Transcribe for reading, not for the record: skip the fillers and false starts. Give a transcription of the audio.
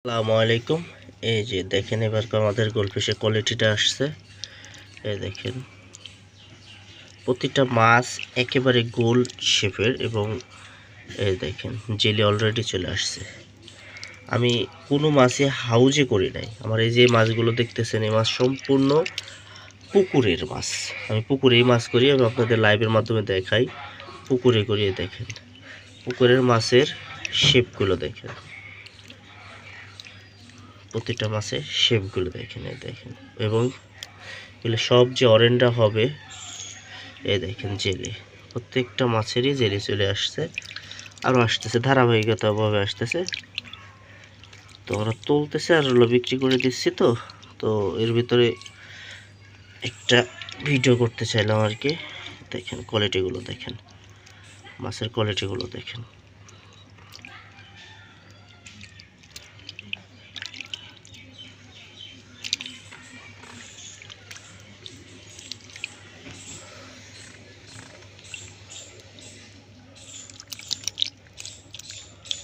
আসসালামু আলাইকুম। এই যে দেখেন এবার আমাদের গোল্ডফিশের কোয়ালিটিটা আসছে। এই দেখেন প্রতিটা মাছ একেবারে গোল শেপের এবং এই দেখেন জেলি অলরেডি চলে আসছে। আমি কোনো মাছে হাউজে করি নাই। আমার এই যে মাছগুলো দেখতেছেন এই মাছ সম্পূর্ণ পুকুরের মাছ। আমি পুকুরেই মাছ করি এবং আপনাদের লাইভের মাধ্যমে দেখাই পুকুরে করিয়ে। দেখেন পুকুরের মাছের শেপগুলো দেখেন, প্রতিটা মাছের শেপগুলো দেখেন। এই দেখেন এবং এগুলো সব যে অরেঞ্জটা হবে, এই দেখেন জেলি, প্রত্যেকটা মাছেরই জেলি চলে আসছে, আরও আসতেছে, ধারাবাহিকতাভাবে আসতেছে। তো আমরা তুলতেছে আর হলো বিক্রি করে দিচ্ছি। তো তো এর ভিতরে একটা ভিডিও করতে চাইলাম আর কি। দেখেন কোয়ালিটিগুলো দেখেন, মাছের কোয়ালিটিগুলো দেখেন।